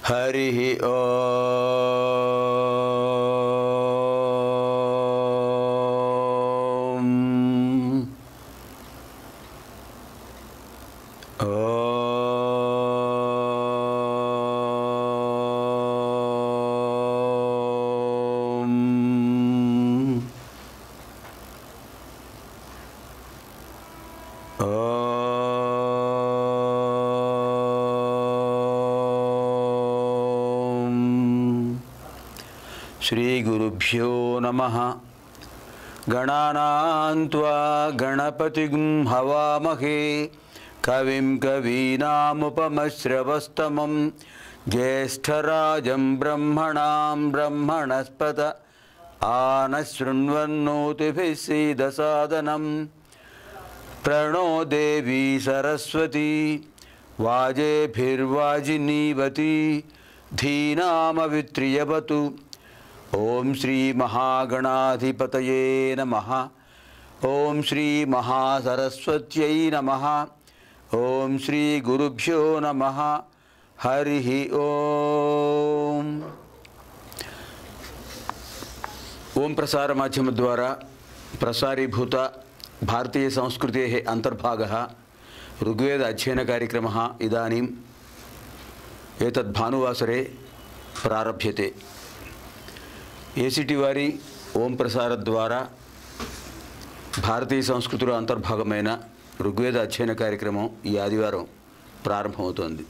హరి ఓం. శ్రీ గురుభ్యో నమః. గణానాం త్వా గణపతిం హవామహే కవిం కవీనాముపమశ్రవస్తమం జ్యేష్ఠరాజం బ్రహ్మణాం బ్రహ్మణస్పత ఆనశృణ్వన్నోతిభిः सीदसादनं प्रणो देवी सरस्वती वाजेभिर्वाजिनीवती धीनामवित्रियवतु. ओम श्री महागणाधिपतये नमः. ओम श्री महासरस्वत्यै नमः. ओम श्री गुरुभ्यो नमः. हरि ओम. ओम प्रसार माध्यम द्वारा प्रसारीभूत भारतीय संस्कृतेः अंतर्भागः ऋग्वेद अध्ययन कार्यक्रमः इदानीम् एतद् भानुवासरे प्रारभ्यते. ఏసిటీ వారి ఓం ప్రసార ద్వారా భారతీయ సంస్కృతిలో అంతర్భాగమైన ఋగ్వేద అధ్యయన కార్యక్రమం ఈ ఆదివారం ప్రారంభమవుతోంది.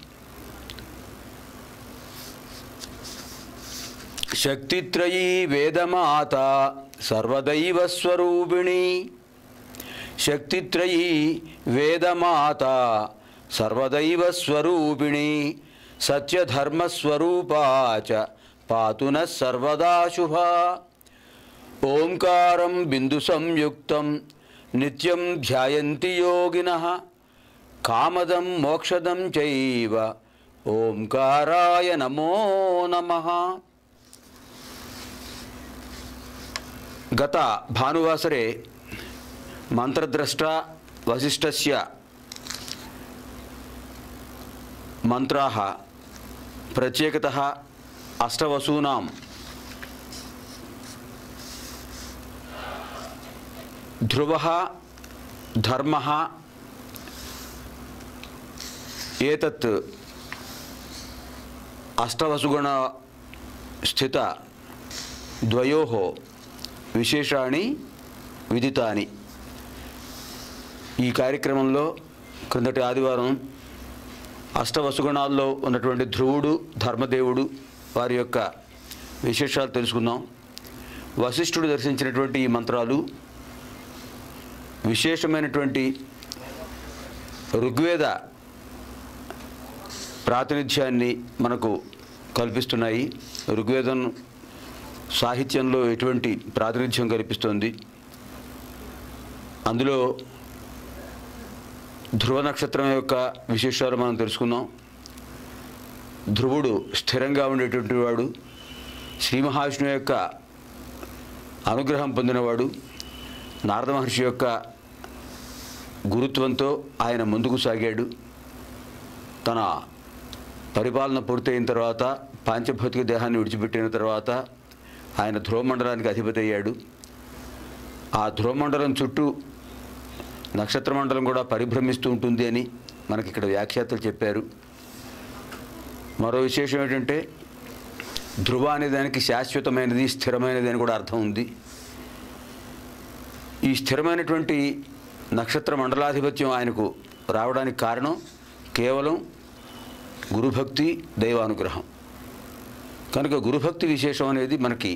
శక్తిత్రయీ వేదమాత సర్వదైవ స్వరూపిణి. శక్తిత్రయీ వేదమాత సర్వదైవ స్వరూపిణి సత్యధర్మస్వరూపా చ పాతు నః సర్వదా శుభా. ఓంకారం బిందు సంయుక్తం నిత్యం ధ్యాయంతి యోగినః కామదం మోక్షదం చైవ ఓంకారాయ నమో నమః. గత భానువాసరే మంత్రద్రష్ట వశిష్ఠస్య మంత్రాः ప్రత్యేకతः అష్టవసూనాం ధ్రువः ధర్మः ఏతత్ అష్టవసుగుణ స్థిత ద్వయోః విశేషాణి విదితాని. ఈ కార్యక్రమంలో క్రిందటి ఆదివారం అష్టవసుగుణాల్లో ఉన్నటువంటి ధ్రువుడు ధర్మదేవుడు వారి యొక్క విశేషాలు తెలుసుకుందాం. వశిష్ఠుడు దర్శించినటువంటి ఈ మంత్రాలు విశేషమైనటువంటి ఋగ్వేద ప్రాతినిధ్యాన్ని మనకు కల్పిస్తున్నాయి. ఋగ్వేదం సాహిత్యంలో ఎటువంటి ప్రాతినిధ్యం కల్పిస్తుంది. అందులో ధ్రువ నక్షత్రం యొక్క విశేషాలు మనం తెలుసుకుందాం. ధ్రువుడు స్థిరంగా ఉండేటువంటి వాడు, శ్రీ మహావిష్ణువు యొక్క అనుగ్రహం పొందినవాడు. నారద మహర్షి యొక్క గురుత్వంతో ఆయన ముందుకు సాగాడు. తన పరిపాలన పూర్తయిన తర్వాత పాంచభౌతిక దేహాన్ని విడిచిపెట్టిన తర్వాత ఆయన ధ్రువమండలానికి అధిపతి అయ్యాడు. ఆ ధ్రువమండలం చుట్టూ నక్షత్రమండలం కూడా పరిభ్రమిస్తూ ఉంటుంది అని మనకి ఇక్కడ వ్యాఖ్యాతలు చెప్పారు. మరో విశేషం ఏంటంటే ధ్రువ అనే దానికి శాశ్వతమైనది స్థిరమైనది అని కూడా అర్థం ఉంది. ఈ స్థిరమైనటువంటి నక్షత్ర మండలాధిపత్యం ఆయనకు రావడానికి కారణం కేవలం గురుభక్తి దైవానుగ్రహం. కనుక గురుభక్తి విశేషం అనేది మనకి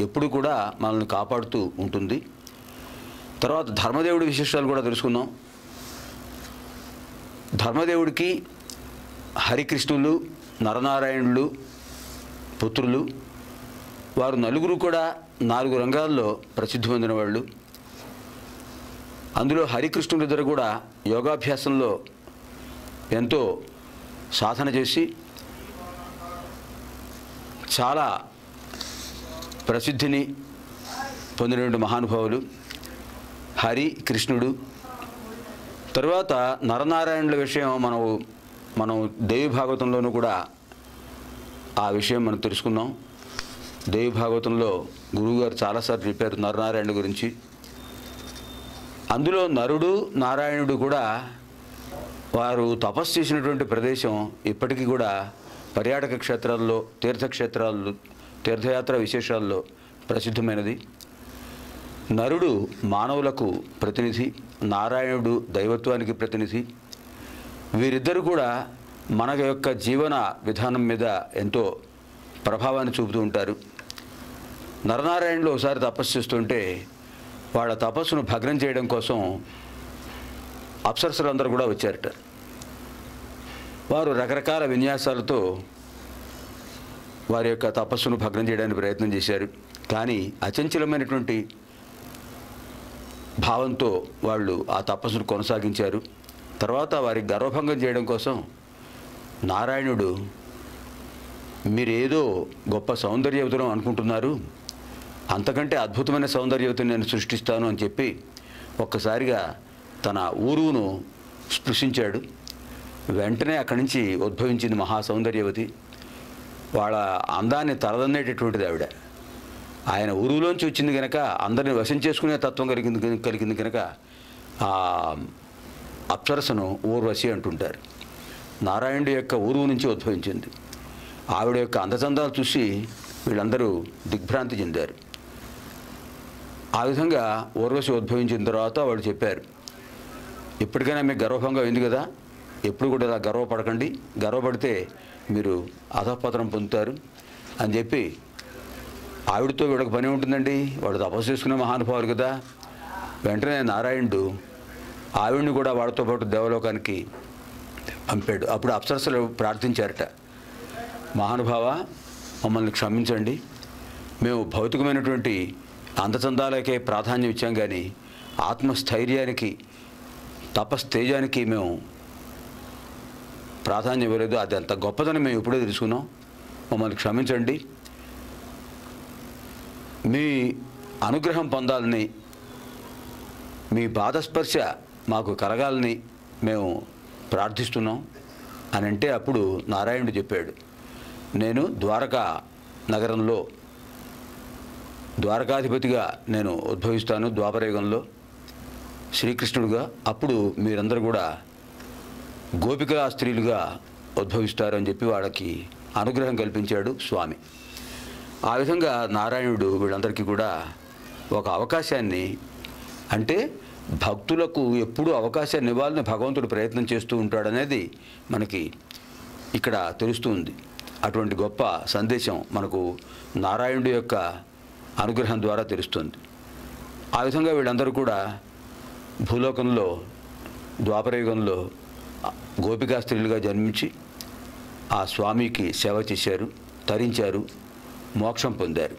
ఎప్పుడు కూడా మనల్ని కాపాడుతూ ఉంటుంది. తర్వాత ధర్మదేవుడి విశేషాలు కూడా తెలుసుకుందాం. ధర్మదేవుడికి హరికృష్ణులు నరనారాయణులు పుత్రులు. వారు నలుగురు కూడా 4 రంగాల్లో ప్రసిద్ధి పొందిన వాళ్ళు. అందులో హరికృష్ణులిద్దరు కూడా యోగాభ్యాసంలో ఎంతో సాధన చేసి చాలా ప్రసిద్ధిని పొందినటువంటి మహానుభావులు హరి కృష్ణుడు. తరువాత నరనారాయణుల విషయం మనం దేవి భాగవతంలోనూ కూడా ఆ విషయం మనం తెలుసుకున్నాం. దేవి భాగవతంలో గురువుగారు చాలాసార్లు చెప్పారు నరనారాయణ గురించి. అందులో నరుడు నారాయణుడు కూడా వారు తపస్సు చేసినటువంటి ప్రదేశం ఇప్పటికీ కూడా పర్యాటక క్షేత్రాల్లో, తీర్థక్షేత్రాల్లో, తీర్థయాత్ర విశేషాల్లో ప్రసిద్ధమైనది. నరుడు మానవులకు ప్రతినిధి, నారాయణుడు దైవత్వానికి ప్రతినిధి. వీరిద్దరు కూడా మన యొక్క జీవన విధానం మీద ఎంతో ప్రభావాన్ని చూపుతూ ఉంటారు. నరనారాయణులు ఒకసారి తపస్సు చేస్తుంటే వాళ్ళ తపస్సును భగ్నం చేయడం కోసం అప్సరసలందరూ కూడా వచ్చారట. వారు రకరకాల విన్యాసాలతో వారి యొక్క తపస్సును భగ్నం చేయడానికి ప్రయత్నం చేశారు. కానీ అచంచలమైనటువంటి భావంతో వాళ్ళు ఆ తపస్సును కొనసాగించారు. తర్వాత వారి గర్వభంగం చేయడం కోసం నారాయణుడు, మీరేదో గొప్ప సౌందర్యవతులను అనుకుంటున్నారు, అంతకంటే అద్భుతమైన సౌందర్యవతిని నేను సృష్టిస్తాను అని చెప్పి ఒక్కసారిగా తన ఊరువును స్పృశించాడు. వెంటనే అక్కడి నుంచి ఉద్భవించింది మహాసౌందర్యవతి. వాళ్ళ అందాన్ని తలదన్నేటటువంటిది ఆవిడ. ఆయన ఊరులోంచి వచ్చింది కనుక అందరిని వశం చేసుకునే తత్వం కలిగింది కనుక ఆ అప్సరసను ఊర్వశి అంటుంటారు. నారాయణుడి యొక్క ఊరువు నుంచి ఉద్భవించింది. ఆవిడ యొక్క అందచందాలు చూసి వీళ్ళందరూ దిగ్భ్రాంతి చెందారు. ఆ విధంగా ఊర్వశి ఉద్భవించిన తర్వాత వాళ్ళు చెప్పారు, ఇప్పటికైనా మీకు గర్వభంగం అయింది కదా, ఎప్పుడు కూడా ఇలా గర్వపడకండి, గర్వపడితే మీరు అధపతనం పొందుతారు అని చెప్పి, ఆవిడతో వీళ్ళకి పని ఉంటుందండి, వాడు తపస్సు చేసుకునే మహానుభావులు కదా. వెంటనే నారాయణుడు ఆవిడ్ని కూడా వాడితో పాటు దేవలోకానికి పంపాడు. అప్పుడు అప్సరసలు ప్రార్థించారట, మహానుభావ మమ్మల్ని క్షమించండి, మేము భౌతికమైనటువంటి అందచందాలకే ప్రాధాన్యం ఇచ్చాం, కానీ ఆత్మస్థైర్యానికి తపస్తేజానికి మేము ప్రాధాన్యం ఇవ్వలేదు. అది అంత గొప్పదని మేము ఇప్పుడే తెలుసుకున్నాం, మమ్మల్ని క్షమించండి. మీ అనుగ్రహం పొందాలని, మీ పాదస్పర్శ మాకు కలగాలని మేము ప్రార్థిస్తున్నాం అని అంటే, అప్పుడు నారాయణుడు చెప్పాడు, నేను ద్వారకా నగరంలో ద్వారకాధిపతిగా నేను ఉద్భవిస్తాను ద్వాపరయుగంలో శ్రీకృష్ణుడుగా. అప్పుడు మీరందరూ కూడా గోపికా స్త్రీలుగా ఉద్భవిస్తారు అని చెప్పి వాళ్ళకి అనుగ్రహం కల్పించాడు స్వామి. ఆ విధంగా నారాయణుడు వీళ్ళందరికీ కూడా ఒక అవకాశాన్ని, అంటే భక్తులకు ఎప్పుడూ అవకాశాన్ని ఇవ్వాలని భగవంతుడు ప్రయత్నం చేస్తూ ఉంటాడనేది మనకి ఇక్కడ తెలుస్తుంది. అటువంటి గొప్ప సందేశం మనకు నారాయణుడి యొక్క అనుగ్రహం ద్వారా తెలుస్తుంది. ఆ విధంగా వీళ్ళందరూ కూడా భూలోకంలో ద్వాపరయుగంలో గోపికా స్త్రీలుగా జన్మించి ఆ స్వామికి సేవ చేశారు, తరించారు, మోక్షం పొందారు.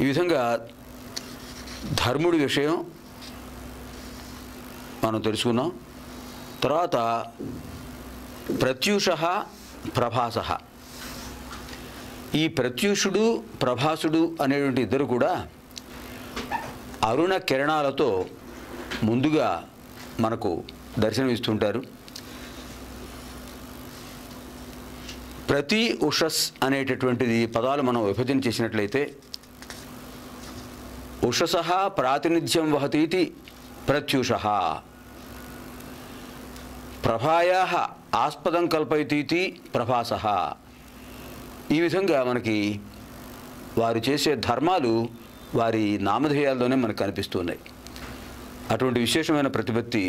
ఈ విధంగా ధర్ముడి విషయం మనం తెలుసుకున్నాం. తర్వాత ప్రత్యూష ప్రభాస. ఈ ప్రత్యూషుడు ప్రభాసుడు అనేటువంటి ఇద్దరు కూడా అరుణ కిరణాలతో ముందుగా మనకు దర్శనమిస్తుంటారు. ప్రతి ఉషస్ అనేటటువంటిది పదాలు మనం విభజన చేసినట్లయితే, ఉషసః ప్రాతినిధ్యం వహతీతి ప్రత్యూష, ప్రభాయాః ఆస్పదం కల్పయతీతి ప్రభాస. ఈ విధంగా మనకి వారు చేసే ధర్మాలు వారి నామధేయాల్లోనే మనకు కనిపిస్తున్నాయి. అటువంటి విశేషమైన ప్రతిపత్తి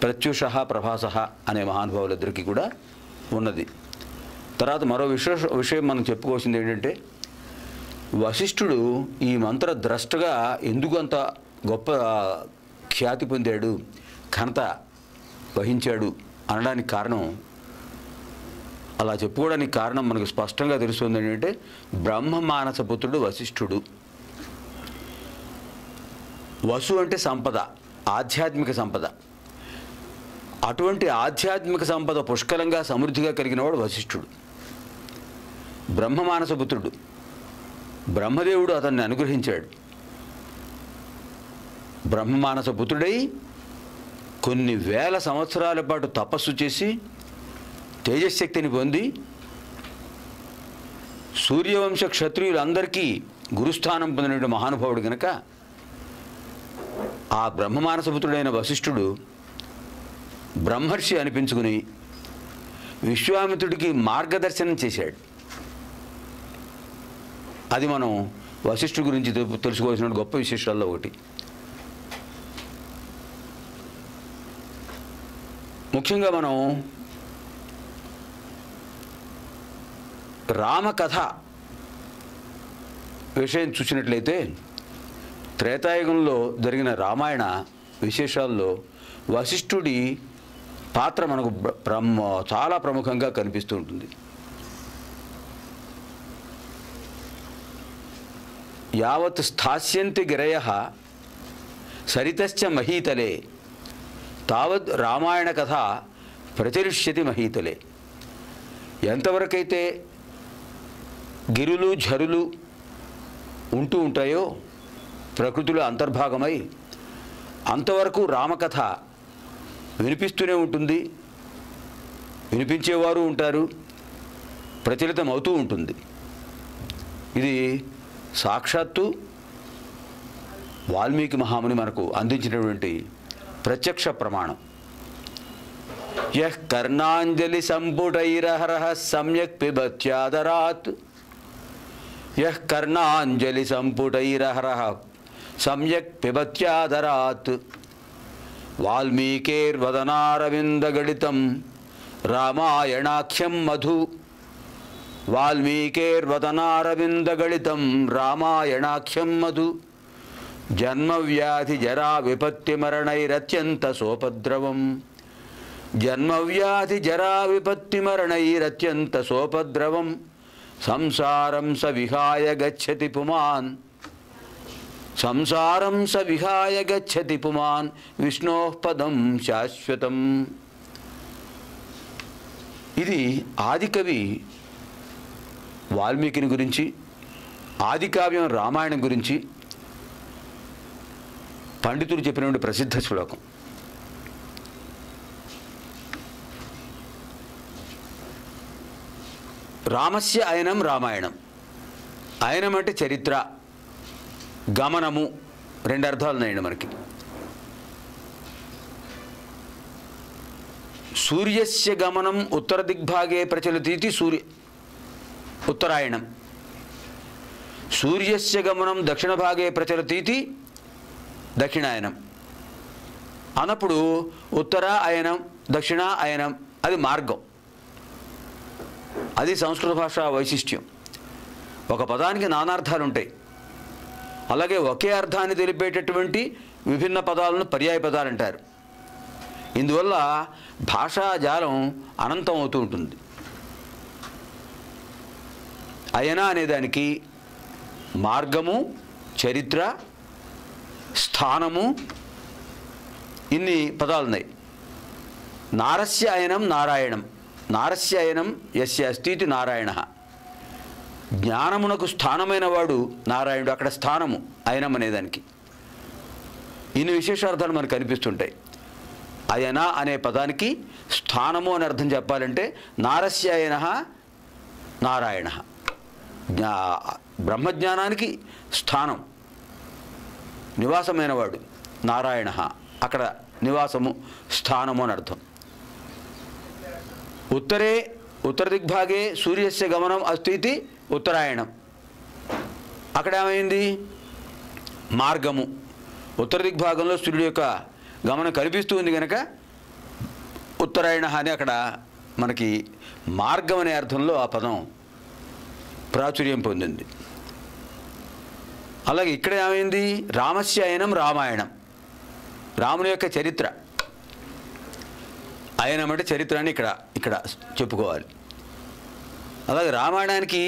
ప్రత్యూష ప్రభాస అనే మహానుభావులిద్దరికీ కూడా ఉన్నది. తర్వాత మరో విషయం మనం చెప్పుకోవాల్సింది ఏంటంటే, వశిష్ఠుడు ఈ మంత్ర ద్రష్టగా ఎందుకు అంత గొప్ప ఖ్యాతి పొందాడు, ఘనత వహించాడు అనడానికి కారణం, అలా చెప్పుకోవడానికి కారణం మనకు స్పష్టంగా తెలుస్తుంది ఏంటంటే, బ్రహ్మ మానస పుత్రుడు వశిష్ఠుడు. వసు అంటే సంపద, ఆధ్యాత్మిక సంపద. అటువంటి ఆధ్యాత్మిక సంపద పుష్కలంగా సమృద్ధిగా కలిగినవాడు వశిష్ఠుడు. బ్రహ్మమానస పుత్రుడు, బ్రహ్మదేవుడు అతన్ని అనుగ్రహించాడు. బ్రహ్మమానస పుత్రుడై కొన్ని వేల సంవత్సరాల పాటు తపస్సు చేసి తేజశక్తిని పొంది సూర్యవంశ క్షత్రియులందరికీ గురుస్థానం పొందిన మహానుభావుడు గనక ఆ బ్రహ్మమానసపుత్రుడైన వశిష్ఠుడు బ్రహ్మర్షి అనిపించుకుని విశ్వామిత్రుడికి మార్గదర్శనం చేశాడు. అది మనం వశిష్ఠుడి గురించి తెలుసుకోవాల్సిన గొప్ప విశేషాల్లో ఒకటి. ముఖ్యంగా మనం రామకథ విషయం చూసినట్లయితే త్రేతాయుగంలో జరిగిన రామాయణ విశేషాల్లో వశిష్ఠుడి పాత్ర మనకు చాలా ప్రముఖంగా కనిపిస్తూ ఉంటుంది. యావత్ స్థాస్యంతి గిరయః సరితశ్చ మహీతలే తావద్ రామాయణ కథ ప్రచరిష్యతి మహీతలే. ఎంతవరకైతే గిరులు ఝరులు ఉంటూ ఉంటాయో ప్రకృతిలో అంతర్భాగమై అంతవరకు రామకథ వినిపిస్తూనే ఉంటుంది, వినిపించేవారు ఉంటారు, ప్రచలితం అవుతూ ఉంటుంది. ఇది సాక్షాత్తు వాల్మీకి మహాముని మనకు అందించినటువంటి ప్రత్యక్ష ప్రమాణం. యః కర్ణాంజలి సంపుటైరహరః సమ్యక్ పిబత్యాదరాత్ యః కర్ణాంజలి సంపుటైరహరః సమ్యక్ పిబత్యాదరాత్ వాల్మీకేర్వదనారవిందగళితం రామాయణాఖ్యం మధు వాల్మీకేర్వదనారవిందగళితం రామాయణాఖ్యం మధు జన్మవ్యాధి జరా విపత్తిమరణైరత్యంత సోపద్రవం జన్మవ్యాధి జరా విపత్తిమరణైరత్యంత సోపద్రవం సంసారం స విహాయ గచ్చతి పుమాన్ సంసారం స విహాయ గచ్చతి పుమాన్ విష్ణోః పదం శాశ్వతం. ఇది ఆదికవి వాల్మీకిని గురించి, ఆదికావ్యం రామాయణం గురించి పండితులు చెప్పినటువంటి ప్రసిద్ధ శ్లోకం. రామస్య అయనం రామాయణం. అయనం అంటే చరిత్ర, గమనము, రెండు అర్థాలు ఉన్నాయండి మనకి. సూర్యస్య గమనం ఉత్తర దిగ్భాగే ప్రచలతీతి ఉత్తరాయణం. సూర్యస్య గమనం దక్షిణ భాగే ప్రచలతీతి దక్షిణాయనం. అన్నప్పుడు ఉత్తర అయనం, దక్షిణ అయనం అది మార్గం. అది సంస్కృత భాష వైశిష్ట్యం. ఒక పదానికి నానార్థాలు ఉంటాయి. అలాగే ఒకే అర్థాన్ని తెలిపేటటువంటి విభిన్న పదాలను పర్యాయ పదాలు అంటారు. ఇందువల్ల భాషాజాలం అనంతం అవుతూ ఉంటుంది. అయన అనేదానికి మార్గము, చరిత్ర, స్థానము ఇన్ని పదాలు ఉన్నాయి. నారస్య అయనం నారాయణం. నారస్య అయనం యస్య అస్తితి నారాయణ. జ్ఞానమునకు స్థానమైన వాడు నారాయణుడు. అక్కడ స్థానము అయనం అనేదానికి. ఇన్ని విశేషార్థాలు మనకు కనిపిస్తుంటాయి. అయన అనే పదానికి స్థానము అని అర్థం చెప్పాలంటే నారస్య అయన నారాయణ. బ్రహ్మజ్ఞానానికి స్థానం, నివాసమైన వాడు నారాయణ. అక్కడ నివాసము, స్థానము అని అర్థం. ఉత్తర దిగ్భాగే సూర్యస్య గమనం అస్తి ఉత్తరాయణం. అక్కడ ఏమైంది? మార్గము. ఉత్తర దిగ్భాగంలో సూర్యుడి యొక్క గమనం కనిపిస్తూ ఉంది కనుక ఉత్తరాయణ అని అక్కడ మనకి మార్గం అనే అర్థంలో ఆ పదం ప్రాచుర్యం పొందింది. అలాగే ఇక్కడ ఏమైంది? రామస్య అయనం రామాయణం. రాముని యొక్క చరిత్ర. అయనం అంటే చరిత్ర అని ఇక్కడ చెప్పుకోవాలి. అలాగే రామాయణానికి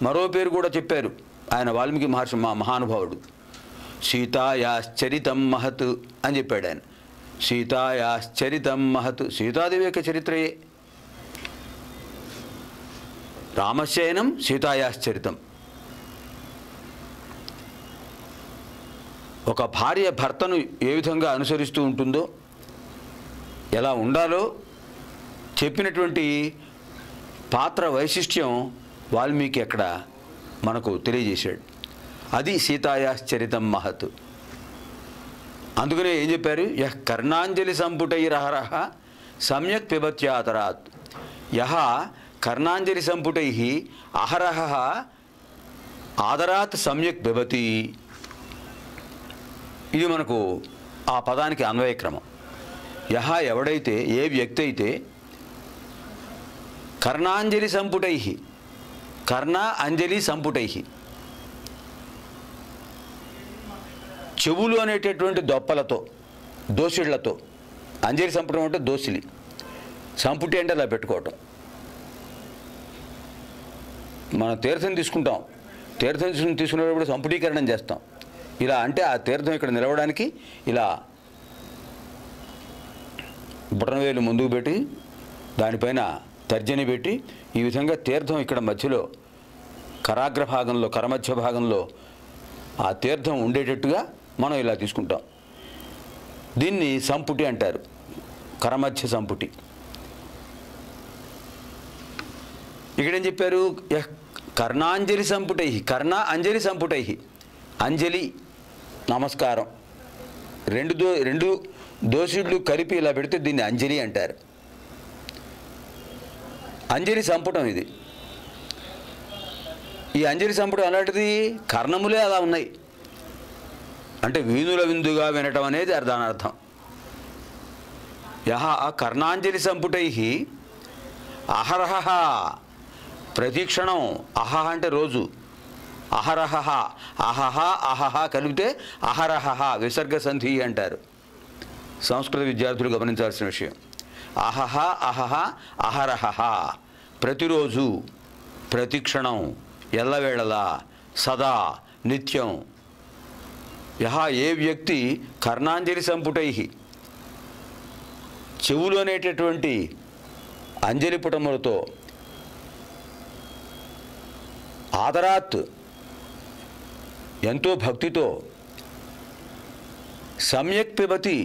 మరో పేరు కూడా చెప్పారు ఆయన వాల్మీకి మహర్షి, మహానుభావుడు. సీతాయాశ్చరితం మహత్ అని చెప్పాడు ఆయన. సీతాయాశ్చరితం మహత్. సీతాదేవి యొక్క చరిత్రయే. రామస్యయనం సీతాయాశ్చరితం. ఒక భార్య భర్తను ఏ విధంగా అనుసరిస్తూ ఉంటుందో, ఎలా ఉండాలో చెప్పినటువంటి పాత్ర వైశిష్ట్యం వాల్మీకి అక్కడ మనకు తెలియజేశాడు. అది సీతాయాశ్చరితం మహత్. అందుకనే ఏం చెప్పారు? యః కర్ణాంజలి సంపుటైరహరః సమ్యక్ పిబత్యాతరాత్. యః కర్ణాంజలి సంపుటై అహరహ ఆదరాత్ సమ్యక్ పిబతి. ఇది మనకు ఆ పదానికి అన్వయక్రమం. యహ ఎవడైతే, ఏ వ్యక్తి అయితే కర్ణాంజలి సంపుటై, కర్ణ అంజలి సంపుటై, చెవులు అనేటటువంటి దొప్పలతో, దోసిళ్లతో, అంజలి సంపుటం అంటే దోసిలి, సంపుటి అంటే అలా పెట్టుకోవటం. మనం తీర్థం తీసుకుంటాం, తీర్థం తీసుకునేటప్పుడు సంపుటీకరణం చేస్తాం. ఇలా అంటే ఆ తీర్థం ఇక్కడ నిలవడానికి ఇలా బుటనవేలు ముందుకు పెట్టి దానిపైన తర్జని పెట్టి ఈ విధంగా తీర్థం ఇక్కడ మధ్యలో కరాగ్ర భాగంలో, కరమధ్య భాగంలో ఆ తీర్థం ఉండేటట్టుగా మనం ఇలా తీసుకుంటాం. దీన్ని సంపుటి అంటారు, కరమధ్య సంపుటి. ఇక్కడేం చెప్పారు? కర్ణాంజలి సంపుటై, కర్ణ అంజలి సంపుటై. అంజలి నమస్కారం, రెండు దోషుళ్ళు కలిపి ఇలా పెడితే దీన్ని అంజలి అంటారు. అంజలి సంపుటం ఇది. ఈ అంజలి సంపుటం అలాంటిది, కర్ణములే అలా ఉన్నాయి అంటే వీణుల విందుగా వినటం అనేది దాని అర్థం. యహ కర్ణాంజలి సంపుటై అహరహ ప్రతిక్షణం, అహహ అంటే రోజు, అహరహ అహహ అహహ కలిపితే అహరహ విసర్గ సంధి అంటారు. సంస్కృత విద్యార్థులు గమనించాల్సిన విషయం. అహహ అహహ అహరహ ప్రతిరోజు, ప్రతిక్షణం, ఎల్లవేళలా, సదా, నిత్యం. యహ ఏ వ్యక్తి కర్ణాంజలి సంపుటై చెవులు అనేటటువంటి అంజలి పుటములతో ఆదరాత్ ఎంతో భక్తితో సమ్యక్ పిబతి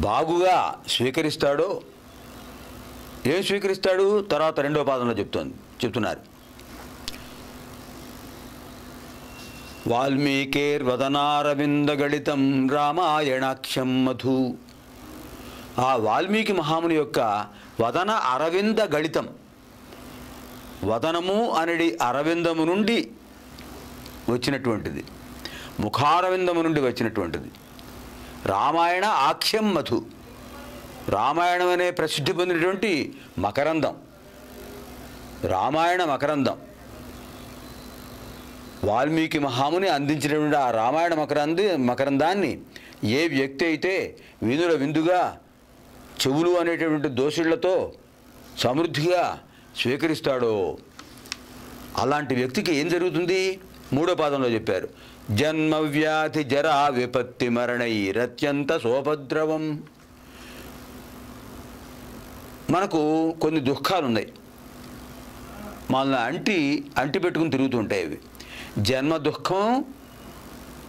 బాగుగా స్వీకరిస్తాడో. ఏం స్వీకరిస్తాడు? తర్వాత రెండో పాదంలో చెప్తున్నారు. వాల్మీకేర్వదనారవిందగళితం రామాయణాఖ్యం మధు. ఆ వాల్మీకి మహాముని యొక్క వదన అరవింద గళితం, వదనము అనేది అరవిందము నుండి వచ్చినటువంటిది, ముఖారవిందము నుండి వచ్చినటువంటిది. రామాయణ ఆఖ్యం మధు, రామాయణం అనే ప్రసిద్ధి పొందినటువంటి మకరందం, రామాయణ మకరందం. వాల్మీకి మహాముని అందించినటువంటి ఆ రామాయణ మకరందాన్ని ఏ వ్యక్తి అయితే వీణుల విందుగా చెవులు అనేటటువంటి దోషుళ్లతో సమృద్ధిగా స్వీకరిస్తాడో అలాంటి వ్యక్తికి ఏం జరుగుతుంది? మూడో పాదంలో చెప్పారు. జన్మ వ్యాధి జరా విపత్తి మరణైరత్యంత సోపద్రవం. మనకు కొన్ని దుఃఖాలు ఉన్నాయి, మనల్ని అంటి పెట్టుకుని తిరుగుతూ ఉంటాయి. అవి జన్మ దుఃఖం,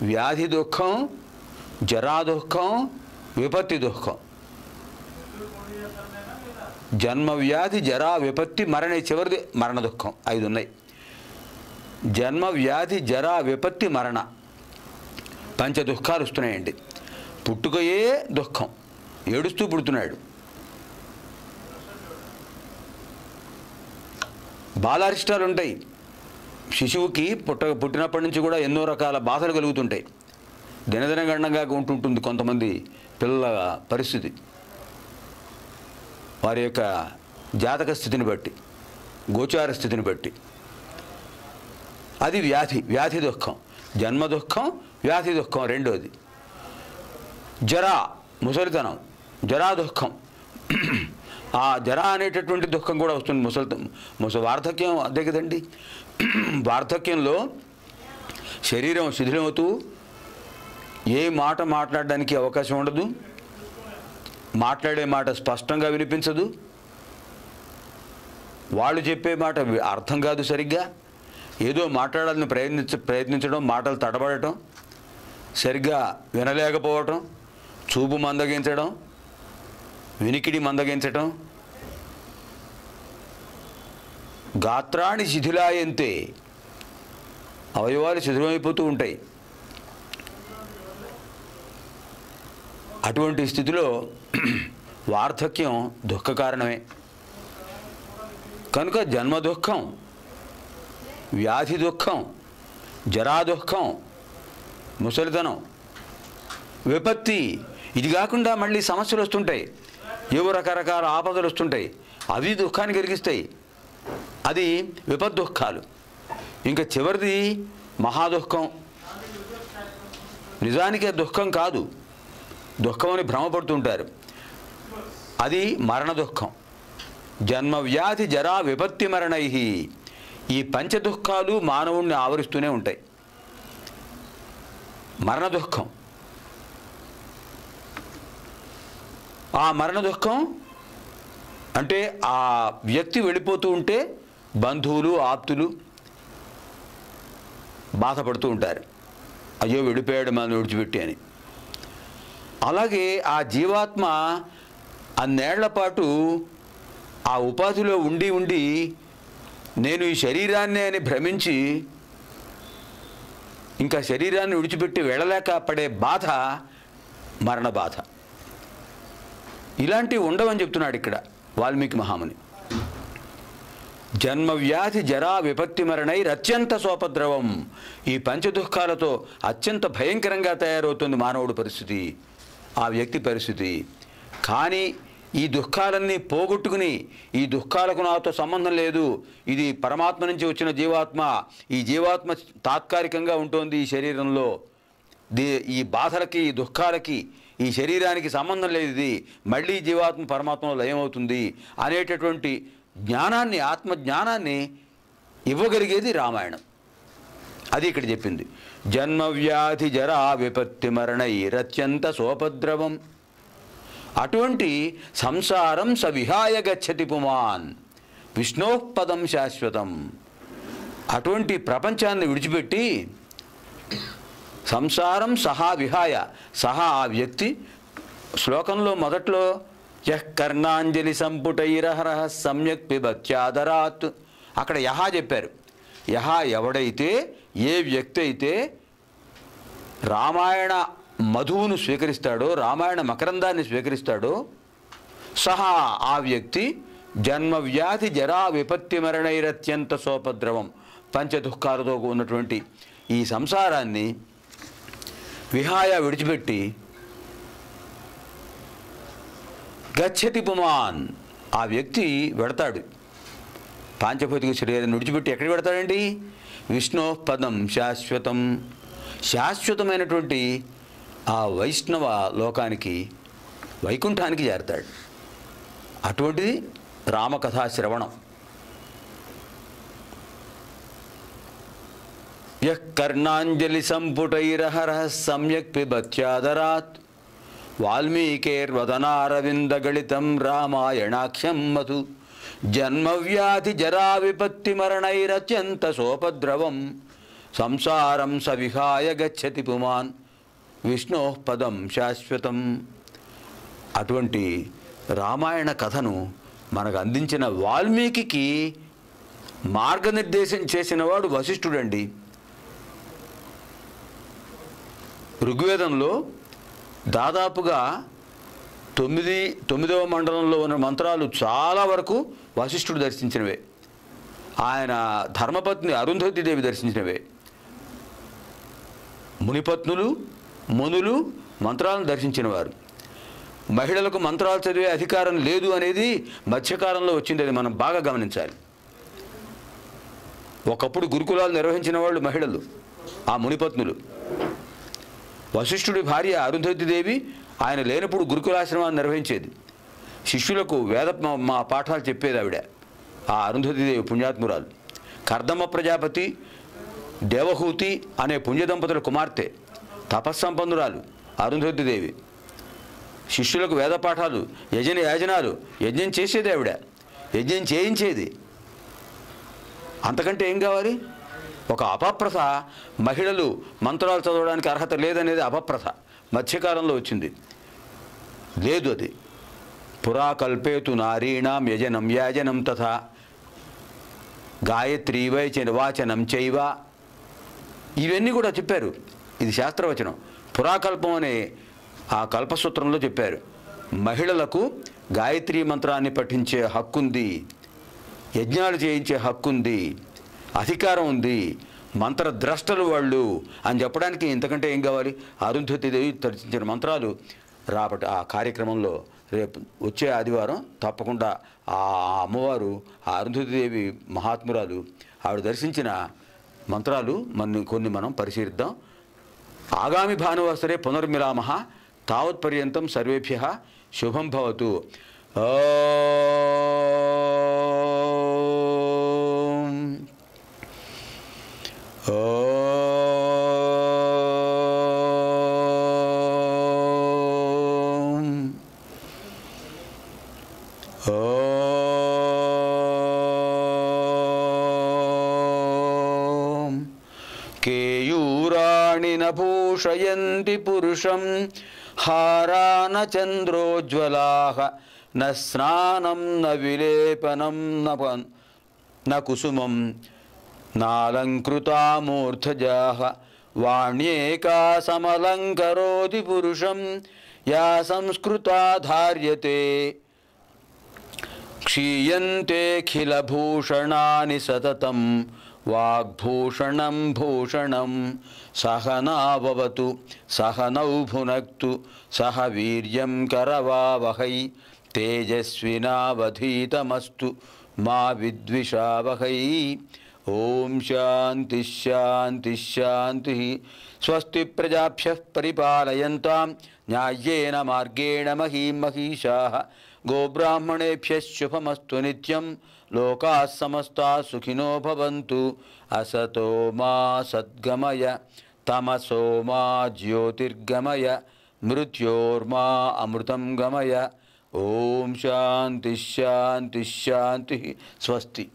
వ్యాధి దుఃఖం, జరా దుఃఖం, విపత్తి దుఃఖం. జన్మ వ్యాధి జరా విపత్తి మరణ, చివరిది మరణ దుఃఖం. 5 ఉన్నాయి. జన్మ వ్యాధి జరా విపత్తి మరణ, 5 దుఃఖాలు వస్తున్నాయండి. పుట్టుకయే దుఃఖం, ఏడుస్తూ పుడుతున్నాడు. బాలారిష్టాలు ఉంటాయి. శిశువుకి పుట్టినప్పటి నుంచి కూడా ఎన్నో రకాల బాధలు కలుగుతుంటాయి. దినదిన గండంగా ఉంటుంటుంది కొంతమంది పిల్లల పరిస్థితి, వారి యొక్క జాతక స్థితిని బట్టి, గోచార స్థితిని బట్టి. అది వ్యాధి దుఃఖం. జన్మ దుఃఖం, వ్యాధి దుఃఖం రెండోది. జరా ముసలితనం, జరా దుఃఖం. ఆ జరా అనేటటువంటి దుఃఖం కూడా వస్తుంది. వార్ధక్యం అదే కదండి. వార్ధక్యంలో శరీరం శిథిలమవుతూ ఏ మాట మాట్లాడడానికి అవకాశం ఉండదు, మాట్లాడే మాట స్పష్టంగా వినిపించదు, వాళ్ళు చెప్పే మాట అర్థం కాదు సరిగ్గా, ఏదో మాట్లాడాలని ప్రయత్నించడం, మాటలు తడబడటం, సరిగ్గా వినలేకపోవటం, చూపు మందగించడం, వినికిడి మందగించటం, గాత్రాన్ని శిథిలాయంతే, అవయవాలు శిథిలమైపోతూ ఉంటాయి. అటువంటి స్థితిలో వార్ధక్యం దుఃఖ కారణమే. కనుక జన్మ దుఃఖం, వ్యాధి దుఃఖం, జరా దుఃఖం, ముసలితనం, విపత్తి, ఇది కాకుండా మళ్ళీ సమస్యలు వస్తుంటాయి, ఏవో రకరకాల ఆపదలు వస్తుంటాయి, అవి దుఃఖాన్ని కలిగిస్తాయి. అది విపద్దుఃఖాలు. ఇంకా చివరిది మహాదుఃఖం. నిజానికి అది దుఃఖం కాదు, దుఃఖం అని భ్రమపడుతుంటారు. అది మరణ దుఃఖం. జన్మ వ్యాధి జరా విపత్తి మరణై, ఈ పంచ దుఃఖాలు మానవుణ్ణి ఆవరిస్తూనే ఉంటాయి. మరణ దుఃఖం, ఆ మరణ దుఃఖం అంటే ఆ వ్యక్తి వెళ్ళిపోతూ ఉంటే బంధువులు ఆప్తులు బాధపడుతూ ఉంటారు, అయ్యో వెళ్ళిపోయాడు మనం విడిచిపెట్టి అని. అలాగే ఆ జీవాత్మ అన్నేళ్ల పాటు ఆ ఉపాధిలో ఉండి ఉండి నేను ఈ శరీరాన్నే అని భ్రమించి ఇంకా శరీరాన్ని విడిచిపెట్టి వెళ్ళలేక పడే బాధ మరణ బాధ. ఇలాంటివి ఉండవని చెప్తున్నాడు ఇక్కడ వాల్మీకి మహాముని. జన్మ వ్యాధి జరా విపత్తి మరణై అత్యంత సోపద్రవం. ఈ పంచదుఃఖాలతో అత్యంత భయంకరంగా తయారవుతుంది మానవుడి పరిస్థితి, ఆ వ్యక్తి పరిస్థితి. కానీ ఈ దుఃఖాలన్నీ పోగొట్టుకుని, ఈ దుఃఖాలకు నాతో సంబంధం లేదు, ఇది పరమాత్మ నుంచి వచ్చిన జీవాత్మ, ఈ జీవాత్మ తాత్కాలికంగా ఉంటుంది ఈ శరీరంలో, ఈ బాధలకి ఈ దుఃఖాలకి ఈ శరీరానికి సంబంధం లేదు, ఇది మళ్ళీ జీవాత్మ పరమాత్మలో లయమవుతుంది అనేటటువంటి జ్ఞానాన్ని, ఆత్మజ్ఞానాన్ని ఇవ్వగలిగేది రామాయణం. అది ఇక్కడ చెప్పింది. జన్మ వ్యాధి జరా విపత్తి మరణై అత్యంత సోపద్రవం. అటువంటి సంసారం సవిహాయ గచ్చతి పుమాన్ విష్ణోపదం శాశ్వతం. అటువంటి ప్రపంచాన్ని విడిచిపెట్టి సంసారం సహా విహాయ, సహా ఆ వ్యక్తి శ్లోకంలో మొదట్లో యః కర్ణాంజలి సంపుటైరహరః సమ్యక్ పిబత్యాదరాత్, అక్కడ యహా చెప్పారు. యహా ఎవడైతే, ఏ వ్యక్తి అయితే రామాయణ మధువును స్వీకరిస్తాడో, రామాయణ మకరందాన్ని స్వీకరిస్తాడో, సహా ఆ వ్యక్తి జన్మ వ్యాధి జరా విపత్తి మరణైరత్యంత సోపద్రవం, పంచదుఃఖాలతో ఉన్నటువంటి ఈ సంసారాన్ని విహాయ విడిచిపెట్టి గచ్చతి పుమాన్, ఆ వ్యక్తి వెడతాడు. పాంచభౌతిక శరీరాన్ని విడిచిపెట్టి ఎక్కడికి వెడతాడండి? విష్ణోపదం శాశ్వతం, శాశ్వతమైనటువంటి ఆ వైష్ణవ లోకానికి, వైకుంఠానికి చేరతాడు. అటువంటిది రామకథా శ్రవణం. యః కర్ణాంజలి సంపుటైరహరః సమ్యక్ పిబత్యాదరాత్ వాల్మీకేర్వదనారవిందగళితం రామాయణాఖ్యం మధు జన్మవ్యాధి జరా విపత్తి మరణైరత్యంత సోపద్రవం సంసారం సవిహాయ గచ్చతి పుమాన్ విష్ణోపదం శాశ్వతం. అటువంటి రామాయణ కథను మనకు అందించిన వాల్మీకి మార్గనిర్దేశం చేసినవాడు వశిష్ఠుడండి. ఋగ్వేదంలో దాదాపుగా 9వ మండలంలో ఉన్న మంత్రాలు చాలా వరకు వశిష్ఠుడు దర్శించినవే, ఆయన ధర్మపత్ని అరుంధతి దేవి దర్శించినవే. మునిపత్నులు, మునులు మంత్రాలను దర్శించినవారు. మహిళలకు మంత్రాలు చదివే అధికారం లేదు అనేది మధ్యకాలంలో వచ్చింది, అది మనం బాగా గమనించాలి. ఒకప్పుడు గురుకులాలు నిర్వహించిన వాళ్ళు మహిళలు, ఆ మునిపత్నులు. వశిష్ఠుడి భార్య అరుంధతి దేవి ఆయన లేనప్పుడు గురుకులాశ్రమాన్ని నిర్వహించేది. శిష్యులకు వేద పాఠాలు చెప్పేది ఆవిడ, ఆ అరుంధతి దేవి పుణ్యాత్మురాలు. కర్దమ ప్రజాపతి, దేవహూతి అనే పుణ్యదంపతుల కుమార్తె, తపస్సంపన్నురాలు అరుంధతి దేవి. శిష్యులకు వేద పాఠాలు, యాజనాలు, యజ్ఞం చేసేది ఆవిడ, యజ్ఞం చేయించేది. అంతకంటే ఏం కావాలి? ఒక అపప్రథ, మహిళలు మంత్రాలు చదవడానికి అర్హత లేదనేది అపప్రథ మధ్యకాలంలో వచ్చింది. లేదు అది. పురాకల్పేతు నారీణాం యజనం యాజనం తథా గాయత్రీ వాచనం చైవ, ఇవన్నీ కూడా చెప్పారు. ఇది శాస్త్రవచనం. పురాకల్పం అనే ఆ కల్పసూత్రంలో చెప్పారు. మహిళలకు గాయత్రీ మంత్రాన్ని పఠించే హక్కుంది, యజ్ఞాలు చేయించే హక్కుంది, అధికారం ఉంది, మంత్రద్రష్టలు వాళ్ళు అని చెప్పడానికి ఇంతకంటే ఏం కావాలి? అరుంధతీదేవి దర్శించిన మంత్రాలు రాబట్టి ఆ కార్యక్రమంలో రేపు వచ్చే ఆదివారం తప్పకుండా ఆ అమ్మవారు, ఆ అరుంధతీదేవి మహాత్మురాలు, ఆవిడ దర్శించిన మంత్రాలు కొన్ని మనం పరిశీలిద్దాం. ఆగామి భానువాసరే పునర్మిలామః. తావత్పర్యంతం సర్వేభ్యః శుభం భవతు. కేయూరాణి నభూషయంతి పురుషం హారాన చంద్రోజ్వలాః న స్నానం న విలేపనం న కుసుమం నాలంకృతా మూర్ధజాః వాణ్యేకా సమలంకరోతి పురుషం యా సంస్కృతా ధార్యతే క్షీయంతేఖిలభూషణాని సతతం వాగ్భూషణం భూషణం. సహనావవతు సహనౌ భునక్తు సహ వీర్యం కరవావహై తేజస్వినావధీతమస్తు మా విద్విషావహై. ఓం శాంతి శాంతి శాంతి. స్వస్తి ప్రజాభ్యః పరిపాలయంతాం న్యాయేన మార్గేణ మహీం మహీషాః. గోబ్రాహ్మణేభ్యః శుభమస్తు నిత్యం. లోకాః సమస్తాః సుఖినో భవంతు. అసతో మా సద్గమయ తమసో మా జ్యోతిర్గమయ మృత్యోర్మా అమృతం గమయ. ఓం శాంతి శాంతి శాంతి. స్వస్తి.